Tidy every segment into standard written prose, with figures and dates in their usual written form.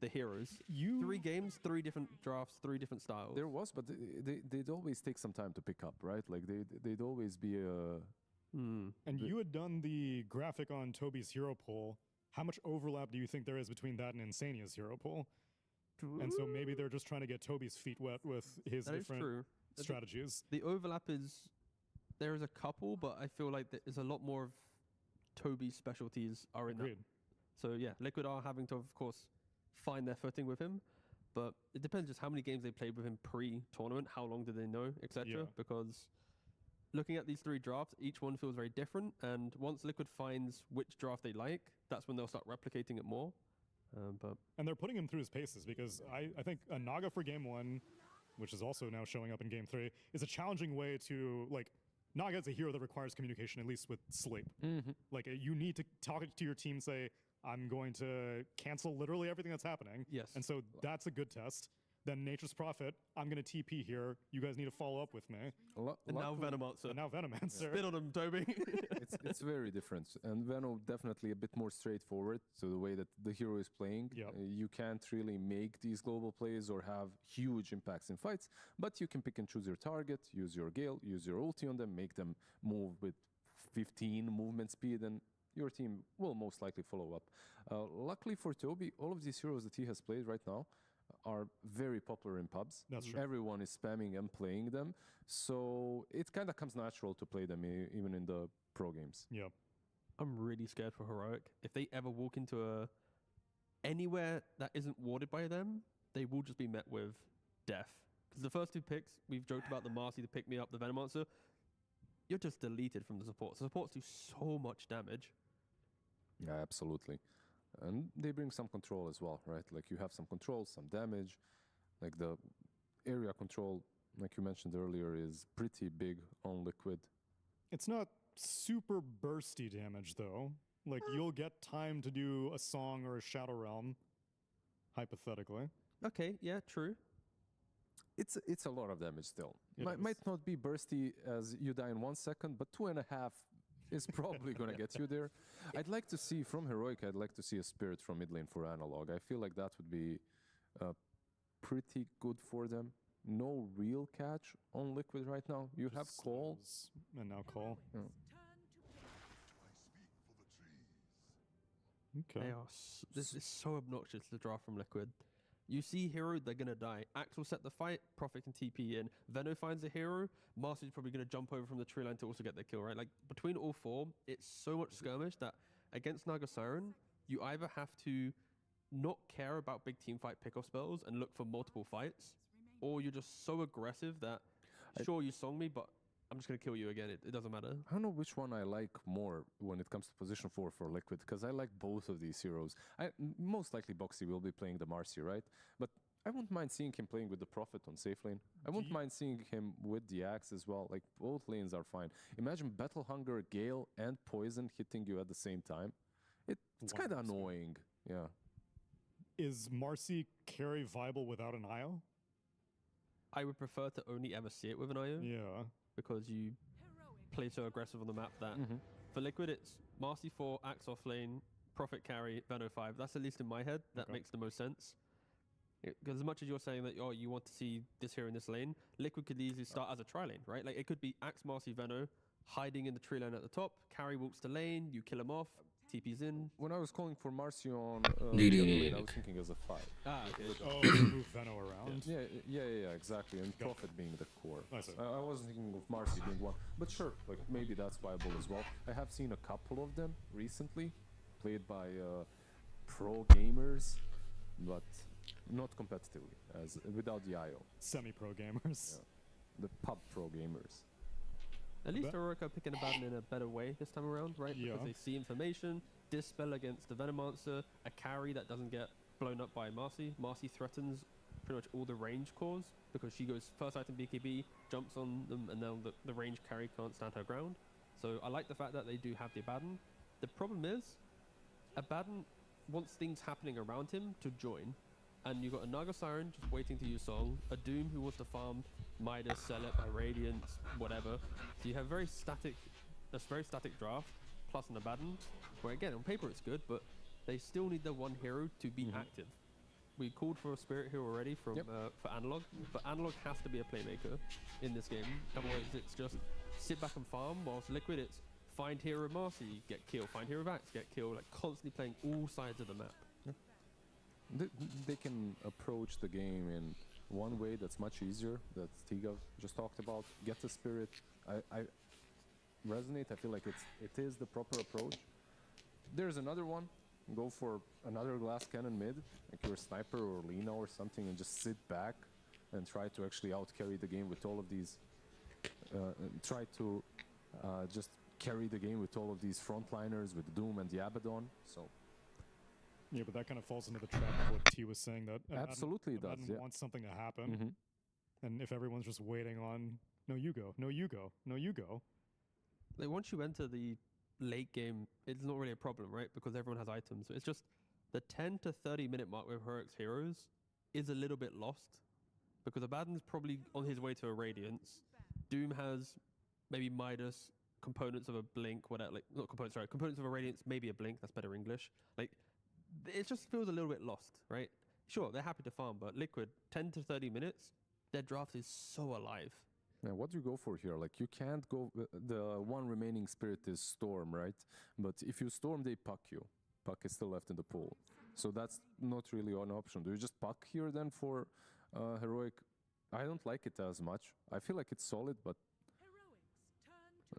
the heroes. 3 games, 3 different drafts, 3 different styles. There was, but they'd always take some time to pick up, right? Like they'd always be a. And you had done the graphic on Toby's hero pool. How much overlap do you think there is between that and Insania's hero pool? And so maybe they're just trying to get Toby's feet wet with his different strategies. The overlap is, there is a couple, but I feel like there's a lot more of Toby's specialties are in that. So yeah, Liquid are having to, of course, find their footing with him. But it depends just how many games they played with him pre-tournament, how long did they know, etc. Because looking at these 3 drafts, each one feels very different. And once Liquid finds which draft they like, that's when they'll start replicating it more. And they're putting him through his paces because I think a Naga for game 1, which is also now showing up in game 3, is a challenging way to, like, Naga is a hero that requires communication, at least with sleep. Like, you need to talk to your team, say, I'm going to cancel literally everything that's happening. Yes. And so that's a good test. Then Nature's Prophet, I'm going to TP here. You guys need to follow up with me. And now Venomancer. And now Venomancer. Spit on him, Toby. It's very different. And Veno definitely a bit more straightforward to the way that the hero is playing. You can't really make these global plays or have huge impacts in fights, but you can pick and choose your target, use your Gale, use your ulti on them, make them move with 15 movement speed, and your team will most likely follow up. Luckily for Toby, all of these heroes that he has played right now are very popular in pubs. That's true. Everyone is spamming and playing them. So it kind of comes natural to play them even in the pro games. Yeah. I'm really scared for Heroic. If they ever walk into anywhere that isn't warded by them, they will just be met with death. Because the first 2 picks, we've joked about the Marcy, the Pick Me Up, the Venomancer. You're just deleted from the supports. The supports do so much damage. Yeah, absolutely. And they bring some control as well, right? Like you have some control, some damage. Like the area control, like you mentioned earlier, is pretty big on Liquid. It's not super bursty damage, though. Like, you'll get time to do a song or a Shadow Realm, hypothetically. Okay, yeah, true. It's a lot of damage still. Might not be bursty as you die in 1 second, but 2.5 is probably going to get you there. I'd like to see, from Heroic, I'd like to see a Spirit from mid lane for Analog. I feel like that would be pretty good for them. No real catch on Liquid right now. You have Call. And now Call. Yeah. Okay. This is so obnoxious, the draft from Liquid. You see hero, they're going to die. Axe will set the fight, Prophet can TP in. Veno finds a hero, Marcy's probably going to jump over from the tree line to also get the kill, right? Like, between all 4, it's so much skirmish that against Naga Siren, you either have to not care about big team fight pickoff spells and look for multiple fights, or you're just so aggressive that, sure, you song me, but I'm just going to kill you again. It doesn't matter. I don't know which one I like more when it comes to position 4 for Liquid, because I like both of these heroes. Most likely Boxy will be playing the Marcy, right? But I wouldn't mind seeing him playing with the Prophet on safe lane. I wouldn't mind seeing him with the Axe as well. Like, both lanes are fine. Imagine Battle Hunger, Gale, and Poison hitting you at the same time. It's kind of annoying. Yeah. Is Marcy carry viable without an IO? I would prefer to only ever see it with an IO. Yeah. Because you play so aggressive on the map that for Liquid it's Marcy 4, Axe off lane, Prophet carry, Veno 5. That's at least in my head. That makes the most sense. Because as much as you're saying that you want to see this hero in this lane, Liquid could easily start as a tri lane, right? Like it could be Axe, Marcy, Veno, hiding in the tree line at the top, carry walks to lane, you kill him off, TP's in. When I was calling for Marcy on lane, I was thinking as a 5. Okay. Oh, move Veno around. Yeah, exactly. And Prophet being the core. I wasn't thinking of Marcy being one. But sure, like maybe that's viable as well. I have seen a couple of them recently, played by pro gamers, but not competitively, as without the IO. Semi-pro gamers. Yeah. The pub pro gamers. At least Heroic are picking Abaddon in a better way this time around, right? Yeah. Because they see information, Dispel against the Venomancer, a carry that doesn't get blown up by Marcy. Marcy threatens pretty much all the range cores because she goes first item BKB, jumps on them, and now the range carry can't stand her ground. So I like the fact that they do have the Abaddon. The problem is, Abaddon wants things happening around him to join. And you've got a Naga Siren just waiting to use Song, a Doom who wants to farm Midas, sell it by Radiance, whatever. So you have a very static draft, plus an Abaddon, where again, on paper it's good, but they still need the one hero to be active. we called for a Spirit here already from for Analog, but Analog has to be a playmaker in this game. Otherwise, it's just sit back and farm, whilst Liquid, it's find hero Marcy, get kill, find hero Vax, get kill, like constantly playing all sides of the map. They can approach the game in one way that's much easier, that Tigav just talked about. Get the Spirit. I resonate. I feel like it is the proper approach. There's another one. Go for another glass cannon mid, like you're a sniper or Lina or something, and just sit back and try to actually out-carry the game with all of these. Try to just carry the game with all of these frontliners, with Doom and the Abaddon. So. Yeah, but that kind of falls into the trap of what T was saying, that absolutely does. Madden wants something to happen, and if everyone's just waiting on, no, you go, no, you go, no, you go. Like once you enter the late game, it's not really a problem, right? Because everyone has items. So it's just the 10 to 30 minute mark with Heroic's heroes is a little bit lost, because Abaddon's probably on his way to a Radiance. Doom has maybe Midas, components of a Blink, whatever, like not components, sorry, components of a Radiance, maybe a Blink. That's better English. Like it just feels a little bit lost, right? Sure, they're happy to farm, but Liquid 10 to 30 minutes, their draft is so alive. Yeah, what do you go for here? Like you can't go. The one remaining Spirit is Storm, right? But if you Storm, they puck you. Puck is still left in the pool, so that's not really an option. Do you just puck here then for Heroic? I don't like it as much. I feel like it's solid, but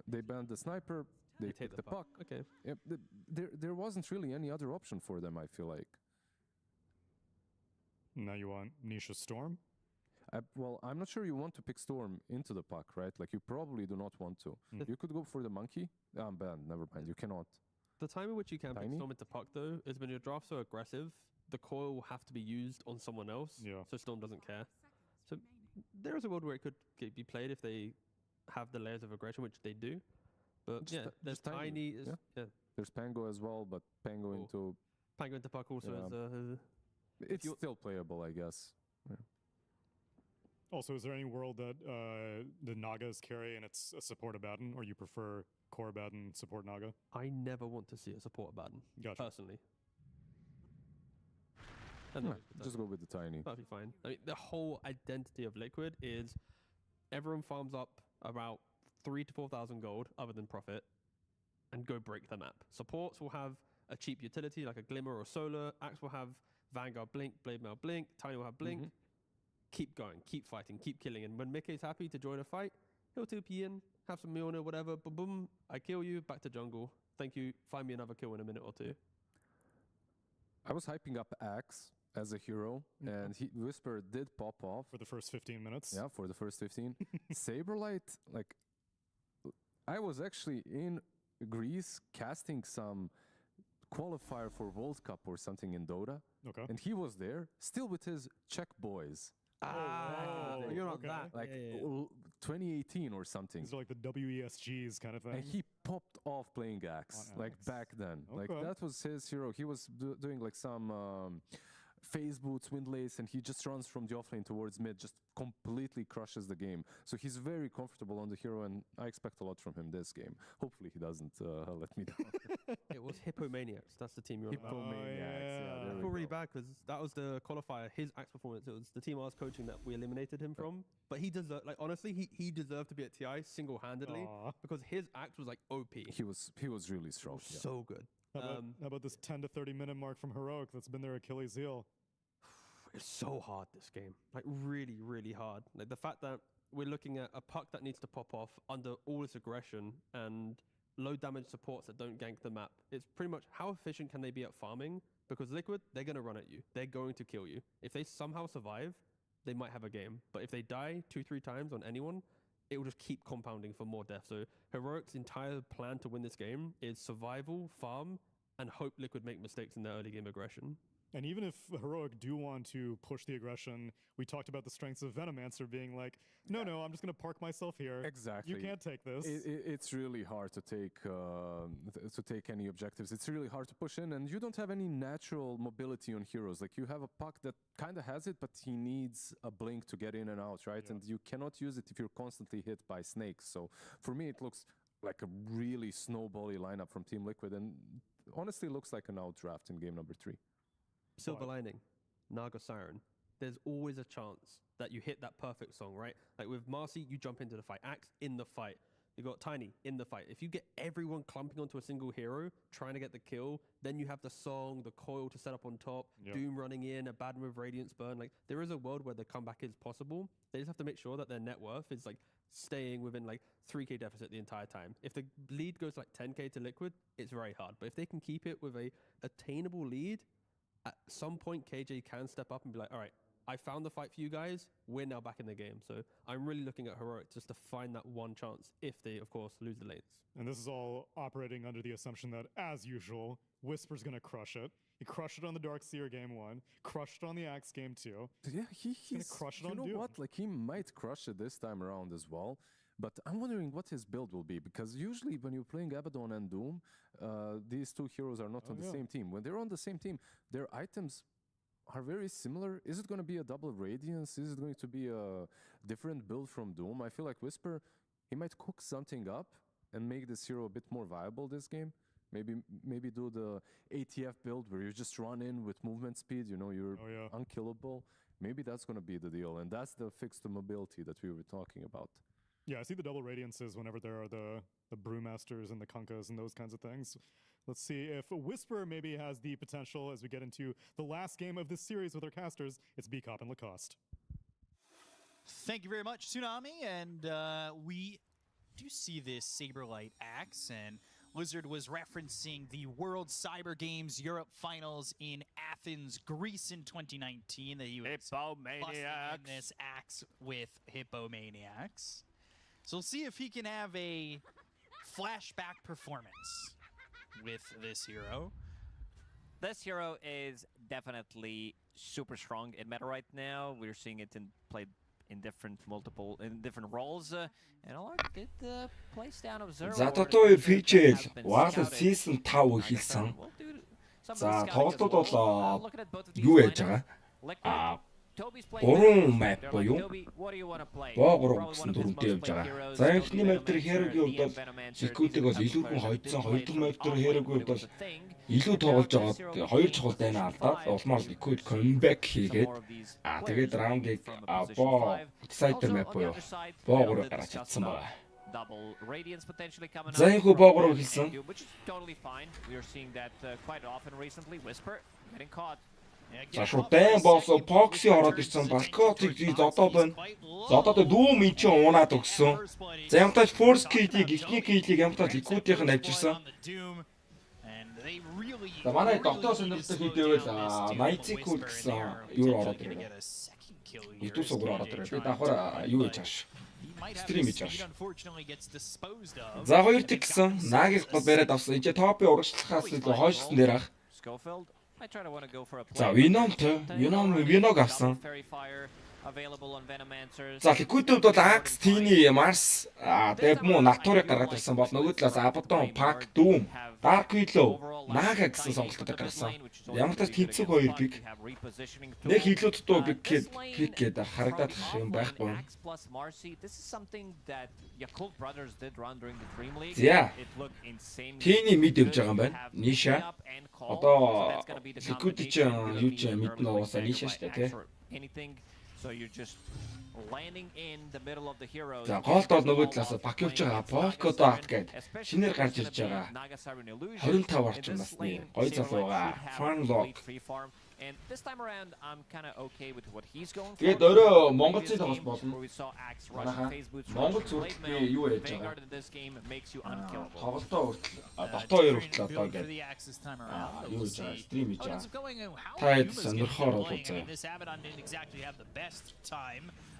they banned the sniper. They take the puck. Okay. Yep, there wasn't really any other option for them, I feel like. Now you want Nisha Storm? Well, I'm not sure you want to pick Storm into the puck, right? Like, you probably do not want to. You could go for the monkey. Banned, never mind, you cannot. The time in which you can pick Storm into puck, though, is when your draft's so aggressive, the coil will have to be used on someone else, so Storm doesn't care. So there is a world where it could be played if they have the layers of aggression, which they do. But just, there's Tiny. There's Pango as well, but Pango into puck also is it's still playable, I guess. Yeah. Also, is there any world that the Nagas carry and it's a support Abaddon, or you prefer core Abaddon support Naga? I never want to see a support Abaddon, personally. Just go with the Tiny. That'd be fine. I mean, the whole identity of Liquid is everyone farms up about 3,000 to 4,000 gold, other than profit, and go break the map. Supports will have a cheap utility like a Glimmer or Solar. Axe will have Vanguard Blink, Blade Mail Blink. Tiny will have Blink. Keep going, keep fighting, keep killing. And when Mickey's happy to join a fight, he'll 2P in, have some Mjolnir, whatever. Boom, boom. I kill you. Back to jungle. Thank you. Find me another kill in a minute or two. I was hyping up Axe as a hero, and Whisper did pop off. For the first 15 minutes? Yeah, for the first 15. Saberlight, like, I was actually in Greece casting some qualifier for World Cup or something in Dota. Okay. And he was there, still with his Czech boys. You're not that. Like 2018 or something. These are like the WESGs kind of thing. And he popped off playing Axe, like back then. Like that was his hero. He was doing like some phase boots, windlays, and he just runs from the offlane towards mid, just completely crushes the game. So he's very comfortable on the hero, and I expect a lot from him this game. Hopefully he doesn't let me down. It was Hippomaniacs. That's the team you're on about. Hippomaniacs, I feel really bad because that was the qualifier, his Axe performance. It was the team I was coaching that we eliminated him from. But he deserved, like, honestly, he deserved to be at TI single-handedly because his Axe was like OP. He was really strong. So good. How about this 10 to 30 minute mark from Heroic that's been their Achilles heel? It's so hard, this game. Like, really, really hard. Like, the fact that we're looking at a puck that needs to pop off under all its aggression and low damage supports that don't gank the map. It's pretty much how efficient can they be at farming? Because Liquid, they're going to run at you. They're going to kill you. If they somehow survive, they might have a game. But if they die 2-3 times on anyone, it will just keep compounding for more death. So Heroic's entire plan to win this game is survival, farm, and hope Liquid make mistakes in their early game aggression. And even if Heroic do want to push the aggression, we talked about the strengths of Venomancer being like, no, I'm just going to park myself here. Exactly. You can't take this. It's really hard to take any objectives. It's really hard to push in, and you don't have any natural mobility on heroes. Like, you have a puck that kind of has it, but he needs a blink to get in and out, right? And you cannot use it if you're constantly hit by snakes. So for me, it looks like a really snowbally lineup from Team Liquid, and honestly looks like an outdraft in game number 3. Silver lining. Naga Siren, there's always a chance that you hit that perfect song, right? Like with Marcy, you jump into the fight. Axe in the fight. You got Tiny in the fight. If you get everyone clumping onto a single hero, trying to get the kill, then you have the song, the coil to set up on top, Doom running in, a bad move, Radiance Burn. Like there is a world where the comeback is possible. They just have to make sure that their net worth is like staying within like 3k deficit the entire time. If the lead goes like 10k to Liquid, it's very hard. But if they can keep it with a attainable lead, at some point KJ can step up and be like, all right, I found the fight for you guys. We're now back in the game. So I'm really looking at Heroic just to find that one chance if they, of course, lose the lanes. And this is all operating under the assumption that, as usual, Whisper's going to crush it. He crushed it on the Darkseer game 1, crushed it on the Axe game 2. Yeah, he's going to crush it on Doom. You know what? Like, he might crush it this time around as well. But I'm wondering what his build will be, because usually when you're playing Abaddon and Doom, these two heroes are not on the same team. When they're on the same team, their items are very similar. Is it going to be a double Radiance? Is it going to be a different build from Doom? I feel like Whisper, he might cook something up and make this hero a bit more viable this game. Maybe do the ATF build where you just run in with movement speed, you know, you're unkillable. Maybe that's going to be the deal, and that's the fix to mobility that we were talking about. Yeah, I see the double Radiances whenever there are the Brewmasters and the Kunkas and those kinds of things. Let's see if Whisper maybe has the potential as we get into the last game of this series with our casters. It's B-Cop and Lacoste. Thank you very much, Tsunami. And we do see this Saberlight Axe, and Lizard was referencing the World Cyber Games Europe Finals in Athens, Greece in 2019. That he was busting in this Axe with Hippomaniacs. So we'll see if he can have a flashback performance with this hero. This hero is definitely super strong in meta right now. We're seeing it played in different roles, and a lot of good plays down observer. За одоо PGL Wallacia season 5 эхэлсэн. За тоглолтууд бол юу яаж байгаа? 3 map буюу Боо 3 гэсэн дөрөвтэй явж байгаа. За эхний map дээр Hero-гийн хувьд бол Security-г бол илүүхэн хойдсон. Хоёр дахь map дээр Hero-гийн хувьд бол илүү тоглож байгаа. Хоёр чухал дайна алдаад улмаар Liquid comeback хийгээд тэгээд раундыг Боо side map буюу Боо 3 гаргаж чадсан байна. За энэ Боо 3 хэлсэн. За шууд дайн босс Proxy ороод ирсэн. Балкотыг зодоод байна. Зодоод дүүм ин чи унаад өгсөн. За ямтаж first kill-ийг эхний kill-ийг ямтаж Liquid-ийн авчирсан. За манай доктор сонирхолтой хийдээвэл 80 секунд гэсэн юу ороод ирээ. Итүү сугар ороод ирээ. Би давхар юу хийж ааш. Стрим хийж ааш. За хоёр тэг гэсэн Нагийг бариад авсан. Эцээ топын урагшлахаас хойшсон дээр ах. За Виног авсан. За Liquid-д бол Axe, Tiny, Mars, тэгээд муу Натурыг гаргаад ирсэн бол нөгөө талаас Abaddon, Pack, Doom, Dark Willow, Naga гэсэн сонголтууд гарсан. Ямар ч тэнцэг хоёр биг. Нэг хилүүд дуу биг гээд харагдаад юм байхгүй. За Tiny mid явж байгаа юм байна. Nisha. Одоо Liquid чинь юу ч mid нь уусаа Nisha шүү дээ, тий. So you're just landing in the middle of the heroes. За голд бол нөгөө талаас бак явж байгаа. Polkadot гээд шинээр гарч ирж байгаа. 25 орчим насны гоё залуу байгаа. Farmlock. And this time around I'm kind of okay with what he's going for. Тэгээд өөрөө Монголын тоглож болно. Монгол зүрх би юу яаж байгаа. Тоглолтоо хүртэл Dota 2 хүртэл одоо ингээд юу хийж байгаа. Стрим хийж байгаа. Та хэд сонирхоор бол үзье.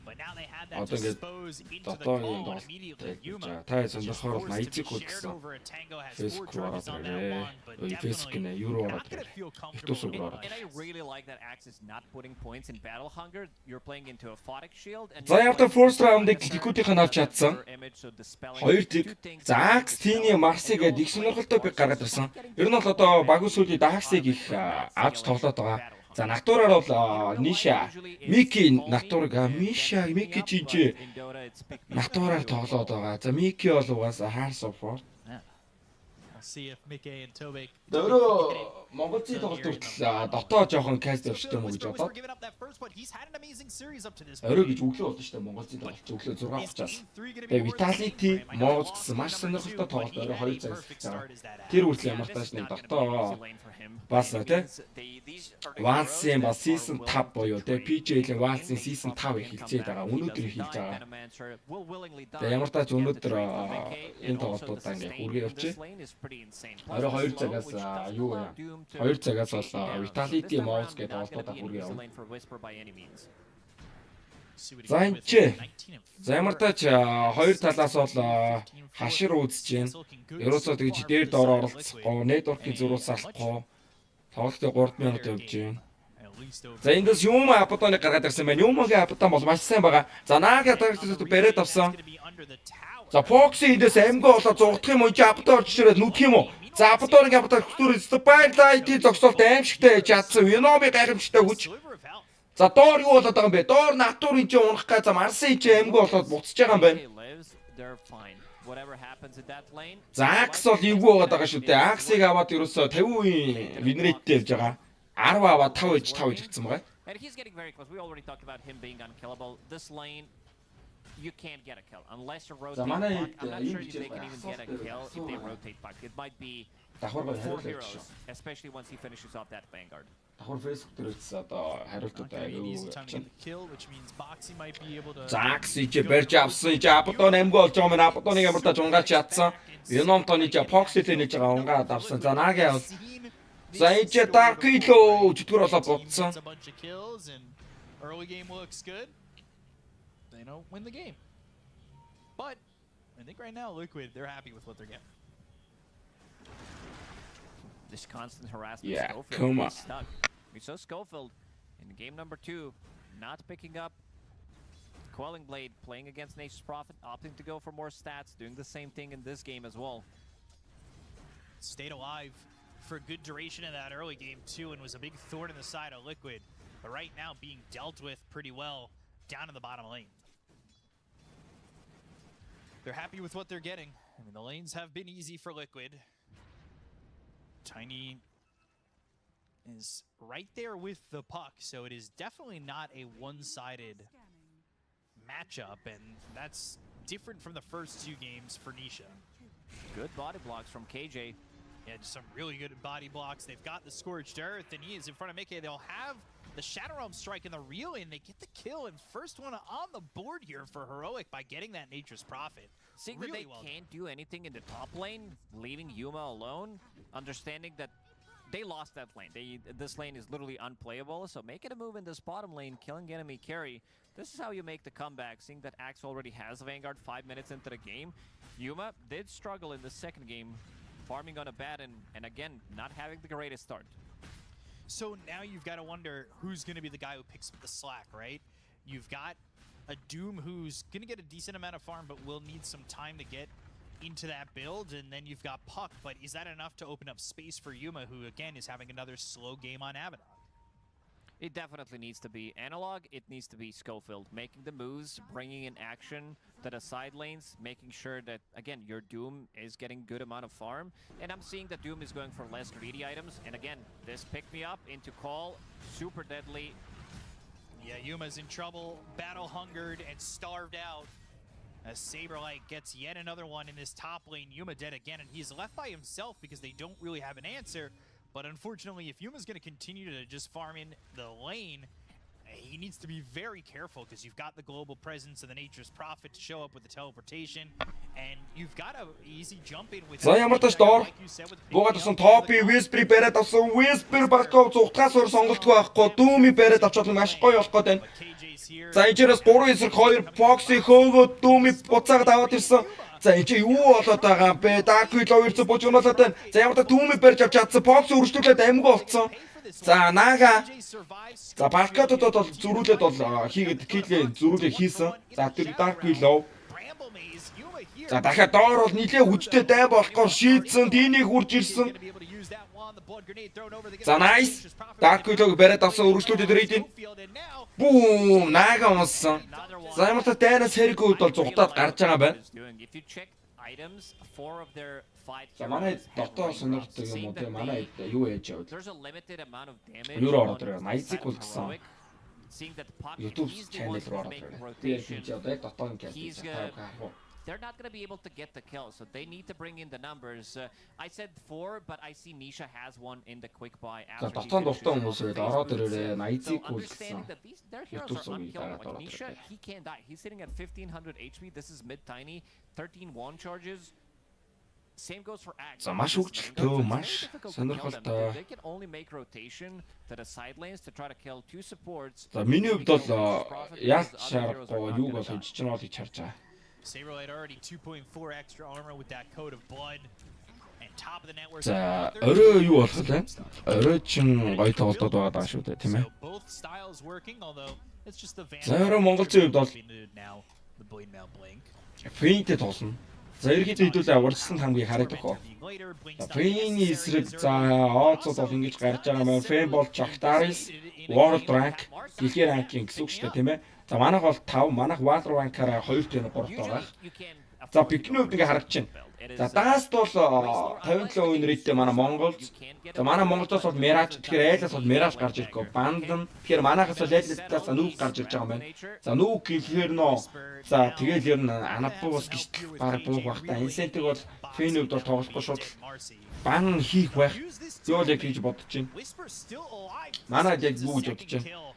But now they had that Одоо ингээд Dota-гийн тоглолт та хэд сонирхоор бол 80 секунд гэсэн. Facebook ороод ирээ. Facebook нэ Euro ороод ирээ. Итүүс ороод. And I really like that Axe is not putting points in battle hunger. You're playing into a photic shield and За яваа first round-ыг Liquid-ийн авч чадсан. Хоёр тэг. За Axe, Tiny, Mars-ыг их сонирхолтой биг гаргаад ирсэн. Ер нь бол одоо багуу сүлийн Dark-ыг их авч тоглоод байгаа. За Натураар бол Nisha, Miki Натурыг Misha, Miki чи Натураар тоглоод байгаа. За Miki бол угаасаа Hearts of War. see if Mickey and Tobik Өөрөө Монголын тоглолт дотоо жоохон каст явчихсан юм уу гэж бодоод. Орой гэж өглөө болно шүү дээ Монголын тоглолт өглөө 6:30-аас. Тэгээ Vitality Моос гэсэн маш сонирхолтой тоглолт орой 2 цагаас эхэлж байгаа. Тэр үртэл ямар тааш нэг дотоо бас тий Wallacia бас season 5 буюу тий PGL Wallacia season 5 эхэлжээд байгаа. Өнөөдөр эхэлж байгаа. Тэгээ ямар тааш өнөөдөр энэ тоглолтуудаа ингээ үргээ явчих. Орой 2 цагаас юу вэ? 2 цагаас бол Vitality Mouse гэдэг тоглолтуудаа хүргэж явна. За энэ за ямар тач хоёр талаас бол хашир үзэж байна. Ерөөсөө тэгж дээр доор оролцохгүй, network-ийн зөрүүс алахгүй. Тоглолтын 3 минут явж байна. За эндээс юм апатоныг гаргаад ирсэн байна. Юмгийн апатон бол маш сайн байгаа. За Naga тархтууд бариад авсан. За Fox-ийн эндээс амгаа болоод зугдах юм уу? Апатон орж ирээд нүдх юм уу? За апатоныг апатон хөтөр Spotlight зогсоолт аимшигтай чадсан. Venom-ыг гайхамшигтай хүч. За доор юу болоод байгаа юм бэ? Доор натурын чи унах га за Марсын чи амгаа болоод буцаж байгаа юм байна. За Axe бол эвгүй болоод байгаа шүү дээ. Axe-ыг аваад ерөөсөө 50% win rate-тэй явж байгаа. 10 аваад 5 гэж хэлсэн байгаа. And he's getting very close. We already talked about him being unkillable. This lane, you can't get a kill unless you rotate puck. I'm not sure if they can even get a kill if they rotate puck. It might be 4 heroes, especially once he finishes off that Vanguard. Давхар Facebook дээрээс одоо хариултууд аягүй. За Axe чи барьж авсан. Чи Апатон амгүй болж байгаа юм. Апатоныг ямар тач унгаач ядсан. Venom тоны чи Fox-тэй нээж байгаа унгаад авсан. За Naga за энэ чи Dark Kilo чөтгөр болоод бодсон. Early game looks good. They don't win the game. But I think right now Liquid, they're happy with what they're getting. This constant harassment. Yeah, Schofield is stuck. We saw Schofield in game number 2 not picking up Quelling Blade, playing against Nature's Prophet, opting to go for more stats, doing the same thing in this game as well. Stayed alive for a good duration in that early game too, and was a big thorn in the side of Liquid, but right now being dealt with pretty well down in the bottom lane. They're happy with what they're getting. I mean, the lanes have been easy for Liquid. Tiny is right there with the puck, so it is definitely not a one-sided matchup, and that's different from the first 2 games for Nisha. Good body blocks from KJ. Yeah, just some really good body blocks. They've got the Scorched Earth, and he is in front of Mickey. They'll have the Shadow Realm strike in the reel, and they get the kill, and first one on the board here for Heroic by getting that Nature's Prophet. Seeing that they can't do anything in the top lane, leaving Yuma alone, understanding that they lost that lane. This lane is literally unplayable, so making a move in this bottom lane, killing enemy carry, this is how you make the comeback. Seeing that Axe already has Vanguard 5 minutes into the game, Yuma did struggle in the second game, farming on a bat and again, not having the greatest start. So now you've got to wonder who's going to be the guy who picks up the slack, right? You've got a Doom who's going to get a decent amount of farm, but will need some time to get into that build, and then you've got Puck, but is that enough to open up space for Yuma, who again is having another slow game on Abaddon? It definitely needs to be Analog, it needs to be Schofield, making the moves, bringing in action to the side lanes, making sure that, again, your Doom is getting good amount of farm, and I'm seeing that Doom is going for less greedy items, and again, this picked me up into call, super deadly. Yeah, Yuma's in trouble, battle hungered and starved out, as Saberlight gets yet another one in this top lane. Yuma dead again, and he's left by himself because they don't really have an answer. But unfortunately, if Yuma's going to continue to just farm in the lane, he needs to be very careful because you've got the global presence of the Nature's Prophet to show up with the teleportation, and you've got a easy jump in with. За ямар тач доор буугаад авсан топи Whisper бариад авсан Whisper багтаа зугтахаас өөр сонголтгүй байхгүй Doom-и бариад авчаад маш гоё болох гээд байна. За энэчээс 3 эсрэг 2 Fox-ийг хөөгөө Doom-и буцаагаад аваад ирсэн. За энэ чи юу болоод байгаа юм бэ? Dark Kilo 200 бужигнуулаад байна. За ямар та Doom-и барьж авч чадсан Fox өргөжлүүлээд амгүй болцсон. За Naga. За Balkatод бол зөрүүлээд бол хийгээд Kilo зөрүүлээ хийсэн. За тэр Dark Kilo. За дахиад доор бол нилээ хүчтэй дай болохоор шийдсэн. Динийг хурж ирсэн. За nice. Dark Kilo-г бариад авсан өргөжлүүлээд ирээд. Boom! Naga унсан. За ямар та дайнаас хэрэг үед бол зугатаад гарч байгаа байна. items, 4 of their 5 За манай heroes have Dota ring сонирхдаг buffs, юм уу saying те that манай they юу ээж яваад. there's a limited amount of damage Юу on ороод ирээ. the 80 side гол of гэсэн. heroic. Seeing that Puck, YouTube he's the channel one руу who's ороод making ирээ. rotation. Тэгээд яг Dota-гийн He's картыг they're not going to be able to get the kill, so they need to bring in the numbers. I said 4, but I see Nisha has one in the quick buy За after he Dota-нд finishes дуртай off хүмүүс the үед phase ороод boots. ирээ 80-ийг So гүйл understanding гэсэн. that their heroes YouTube are сувгийг unkillable. дагаад Like Nisha, ороод he can't die. He's sitting at 1500 HP. This is mid-tiny. 13 wand charges. Same goes for Axe. За маш хөгжилтэй, маш сонирхолтой. They can only make rotation to the side lanes to try to kill 2 supports. За миний хувьд бол яалт шаарахгүй юуг бол хийж чинь бол гэж харж байгаа. Saberlight already 2.4 extra armor with that coat of blood. And top of the network. За орой юу болох вэ? Орой чин гоё тоглолтод байгаа даа шүү дээ, тийм ээ. So both styles working, although it's just the За орой монголчууд бол now the blade mail blink. Фейнтэй тоглоно. За ерөнхийдөө хэдүүлээ урьдчилан хамгийн харагдах уу. Фейний эсрэг за Оцод бол ингэж гарч байгаа маань Фейн бол Жактарис World Rank дэлхийн ранкинг гэсэн үг шүү дээ, тийм ээ. За манайх бол 5, манайх World Rank-аараа 2-3 байгаа. За бидний хувьд ингэ харагдаж байна. За Даст бол 57% win rate-тэй манай Монголд. За манай Монголоос бол Mirage тэгэхээр айлаас бол Mirage гарч ирэхгүй. Бандан тэгэхээр манайхаас бол айлаас нүүг гарч ирж байгаа юм байна. За нүүг гэхээр нөө за тэгэл ер нь Анапус гэж баг буух бахта. Инсентиг бол Фэний хувьд бол тоглохгүй шууд бан хийх байх. Юу л яг гэж бодож байна. Манай яг юу гэж бодож байна.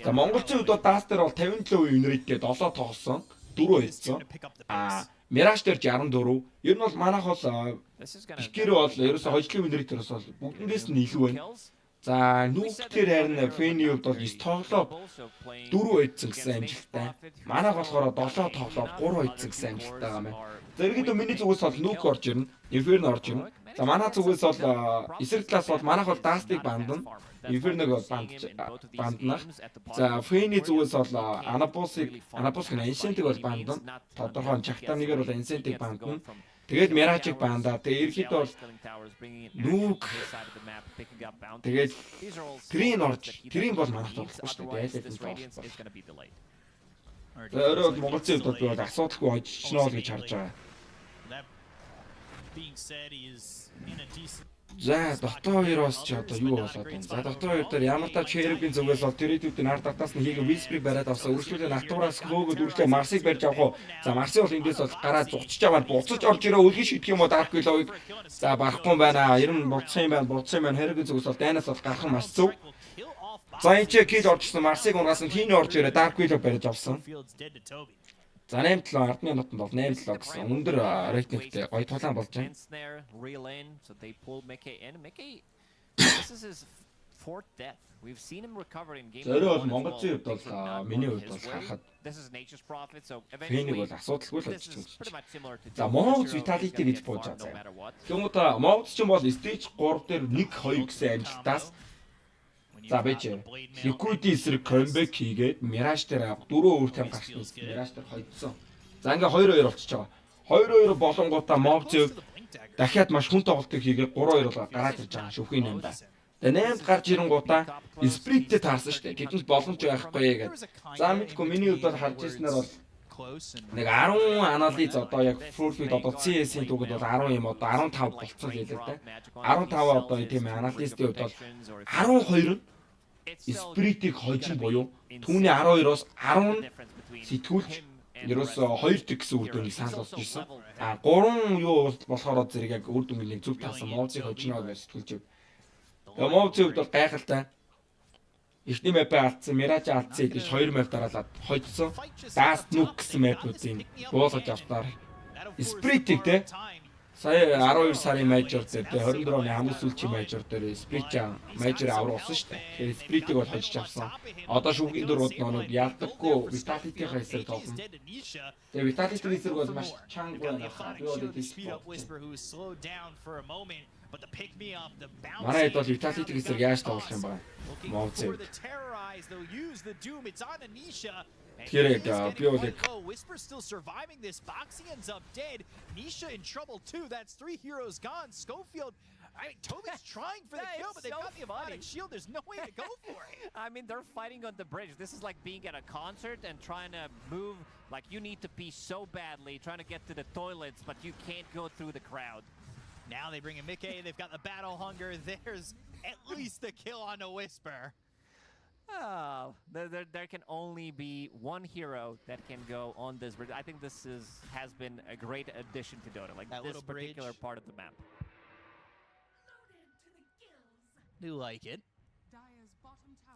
За монголчууд бол Даст дээр бол 57% win rate-тэй 7 тоглосон. 4 хийсэн. Mirage дээр 64. Ер нь бол манайх бол ихгэр бол ерөөсө хожлын винритээс бол бүгднээс нь илүү байна. За нүүгтэр харин Фэний хувьд бол 9 тоглоо 4 хийсэн гэсэн амжилттай. Манайх болохоор 7 тоглоо 3 хийсэн гэсэн амжилттай байгаа юм. За ерөнхийдөө миний зүгээс бол нүүг орж ирнэ. Inferno орж ирнэ. За манай зүгээс бол эсрэг талаас бол манайх бол Dust-ыг бандна. Inferno-г банднах. За Фэний зүгээс бол Anapus-ыг Ancient-ыг бол бандна. Тодорхой Жактарныгээр бол Ancient-ыг бандна. Тэгээд Mirage-ыг бандаа. Тэгээд ерөнхийдөө бол нүүг тэгээд Трин бол манайх тоглохгүй шүү дээ. Айлд нь тоглохгүй. Өөрөө бол монголчууд бол би бол асуудалгүй хожчихно л гэж харж байгаа. За Dota 2-оос ч одоо юу болоод байна. За Dota 2 дээр ямар тач Cherub-ийн зүгээс бол Territory-ийн ард татаас нь хийгээ Whisper-ыг бариад авсан. Үргэлжлүүлээ Natura's хөөгд үргэлжлээ Mars-ыг барьж авах уу? За Mars-ыг бол эндээс бол гараа зугчж аваад буцаж орж ирээ үлгэн шийдэх юм уу Dark Willow-ыг. За барахгүй юм байна. Ер нь буцсан юм байна. Cherub-ийн зүгээс бол Dynas бол гарах нь маш зөв. За энэ ч kill оржсон Mars-ыг унгаас нь Teen орж ирээ Dark Willow барьж авсан. За 8-7 ардны нотонд бол 8-7 гэсэн өндөр рейтингтэй гоё тулаан болж байна. Зөрөө бол монголчууд хувьд бол миний хувьд бол харахад Фэнийг бол асуудалгүй л очиж байна. За Mongols Vitality гэж бууж байгаа. Тэгмээ Mongols ч юм бол stage 3 дээр 1-2 гэсэн амжилтаас за байж Liquid эсрэг comeback хийгээд Mirage дээр 4 өөр тайм гарсан. Mirage дээр хоцсон. За ингээ 2-2 болчихж байгаа. 2-2 болонгуудаа Mongols дахиад маш хүн тоглолтыг хийгээд 3-2 бол гараад ирж байгаа шүхийн 8 да. Тэгээ 8-д гарч ирэнгуудаа Split-тэй таарсан шүү дээ. Гэтэл боломж байхгүй гэдэг. За мэдгүй миний хувьд бол харж ирснээр бол нэг 10 анализ одоо яг full feed одоо CS-ийн түүхэд бол 10 юм одоо 15 болцсон хэлээ дээ. 15 одоо тийм анализтийн хувьд бол 12 нь Spirit-ийг хожин буюу түүний 12-оос 10 сэтгүүлч ерөөсөө 2 дэг гэсэн үр дүнийг санал болж ирсэн. 3 юу болохоор зэрэг яг үр дүнгийн зөв таасан Mongols-ыг хожино гэж сэтгүүлж байна. Тэгээ Mongols-ийн хувьд бол гайхалтай. Эхний мапыг алдсан, Mirage алдсан гэж 2 мап дараалаад хожсон. Dust Nuke гэсэн мапуудыг буулгаж авснаар Spirit-ийг те сая 12 сарын major дээр 24 оны хамгийн сүүлчийн major дээр Spirit major авруулсан шүү дээ. Тэгэхээр Spirit-ийг бол хожиж авсан. Одоо шүүхийн дөрвөд нонод ялдаггүй Vitality-ийн эсрэг тоглоно. Тэгээ Vitality-ийн эсрэг бол маш чанга байна. Би бол манай хэд бол Vitality-ийн эсрэг яаж тоглох юм бэ? Mongols. Тэгэхээр би бол яг Whisper still surviving this. Boxy ends up dead. Nisha in trouble too. That's 3 heroes gone. Schofield I mean, Toby's trying for the That kill, is but they've so got the funny. Aphotic Shield. There's no way to go for it. I mean, they're fighting on the bridge. This is like being at a concert and trying to move, like you need to pee so badly, trying to get to the toilets, but you can't go through the crowd. Now they bring in Mickey. They've got the battle hunger. There's at least the kill on a Whisper. Oh, there can only be one hero that can go on this bridge. I think this has been a great addition to Dota, like That this little particular bridge. part of the map. Do like it.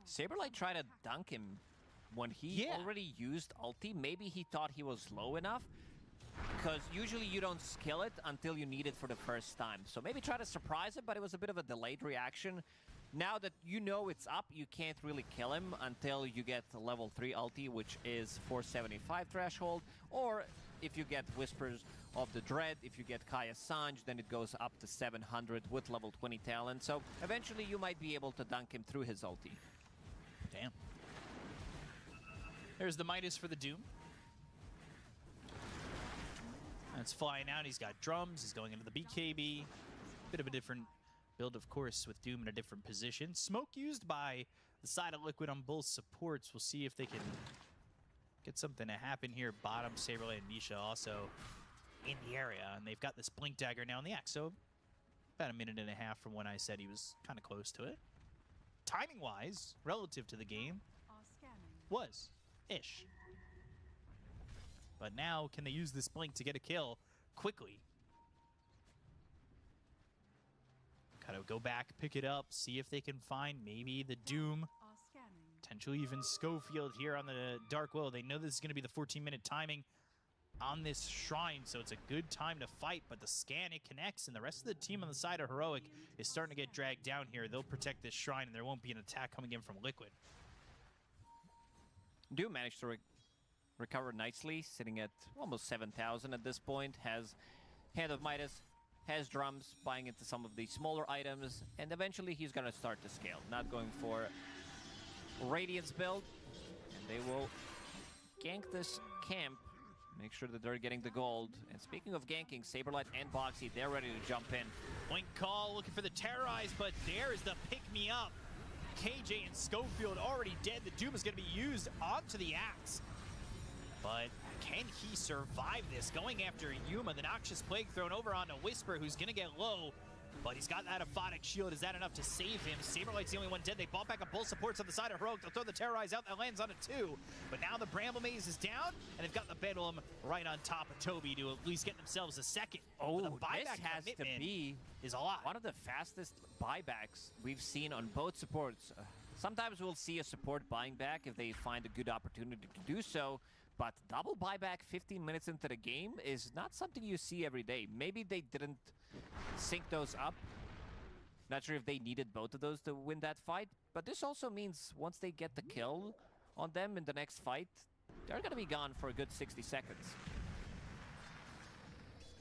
Saberlight tried to dunk him when he already used ulti. Maybe he thought he was low enough, because usually you don't skill it until you need it for the first time. So maybe try to surprise it, but it was a bit of a delayed reaction. Now that you know it's up, you can't really kill him until you get level 3 ulti, which is 475 threshold, or if you get Whispers of the Dread, if you get Kaya Sanj, then it goes up to 700 with level 20 talent. So eventually you might be able to dunk him through his ulti. Damn. There's the Midas for the Doom. That's flying out. He's got drums. He's going into the BKB. Bit of a different build, of course, with Doom in a different position. Smoke used by the side of Liquid on both supports. We'll see if they can get something to happen here. Bottom, Saberlight and Nisha also in the area. And they've got this Blink Dagger now in the axe. So about a minute and a half from when I said he was kind of close to it. Timing-wise, relative to the game, was ish. But now, can they use this Blink to get a kill quickly? Gotta go back, pick it up, see if they can find maybe the Doom. Potentially even Schofield here on the Dark Will. They know this is going to be the 14-minute timing on this shrine, so it's a good time to fight, but the scan, it connects, and the rest of the team on the side of Heroic is starting to get dragged down here. They'll protect this shrine, and there won't be an attack coming in from Liquid. Doom managed to recover nicely, sitting at almost 7,000 at this point, has Hand of Midas, has drums, buying into some of the smaller items, and eventually he's going to start to scale. Not going for Radiance build, and they will gank this camp, make sure that they're getting the gold. And speaking of ganking, Saberlight and Boxy, they're ready to jump in. Point call, looking for the Terrorize, but there is the pick-me-up. KJ and Schofield already dead. The Doom is going to be used onto the axe. But can he survive this? Going after Yuma, the Noxious Plague thrown over onto Whisper, who's going to get low. But he's got that Aphotic Shield. Is that enough to save him? Saberlight's the only one dead. They bought back a bull supports on the side of Heroic. They'll throw the Terrorize out. That lands on a 2. But now the Bramble Maze is down, and they've got the Bedlam right on top of Toby to at least get themselves a second. Oh, the this buyback has to be is a lot. one of the fastest buybacks we've seen on both supports. Sometimes we'll see a support buying back if they find a good opportunity to do so, but double buyback 15 minutes into the game is not something you see every day. Maybe they didn't sync those up. Not sure if they needed both of those to win that fight, but this also means once they get the kill on them in the next fight, they're going to be gone for a good 60 seconds.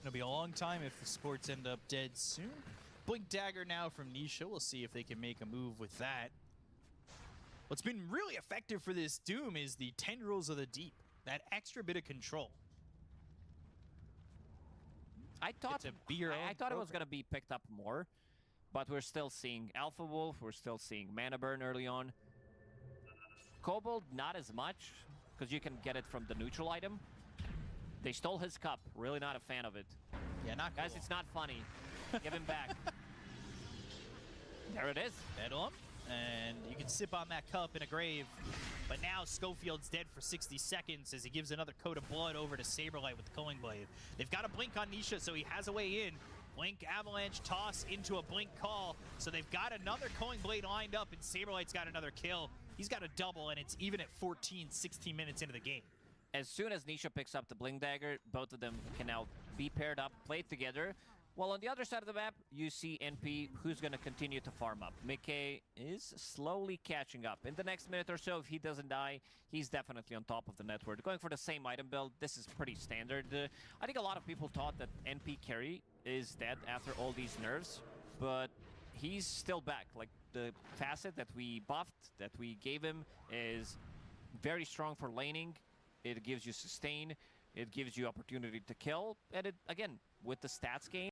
It'll be a long time if the sports end up dead soon. Blink Dagger now from Nisha. We'll see if they can make a move with that. What's been really effective for this Doom is the Tendrils of the Deep. That extra bit of control. I thought it was going to be picked up more, but we're still seeing Alpha Wolf, we're still seeing Mana Burn early on. Kobold, not as much, because you can get it from the neutral item. They stole his cup, really not a fan of it. Yeah, not cool. Guys, it's not funny. Give him back. There it is. Bedlam, and you can sip on that cup in a grave. But now Schofield's dead for 60 seconds as he gives another coat of blood over to Saberlight with the Culling Blade. They've got a blink on Nisha, so he has a way in. Blink, Avalanche, toss into a blink call. So they've got another Culling Blade lined up, and Saberlight's got another kill. He's got a double, and it's even at 14, 16 minutes into the game. As soon as Nisha picks up the Blink Dagger, both of them can now be paired up, played together. While on the other side of the map, you see NP, who's going to continue to farm up. Mickey is slowly catching up. In the next minute or so, if he doesn't die, he's definitely on top of the network. Going for the same item build, this is pretty standard. I think a lot of people thought that NP carry is dead after all these nerfs, but he's still back. Like, the facet that we buffed, that we gave him, is very strong for laning. It gives you sustain. It gives you opportunity to kill. And it, again, with the stats game,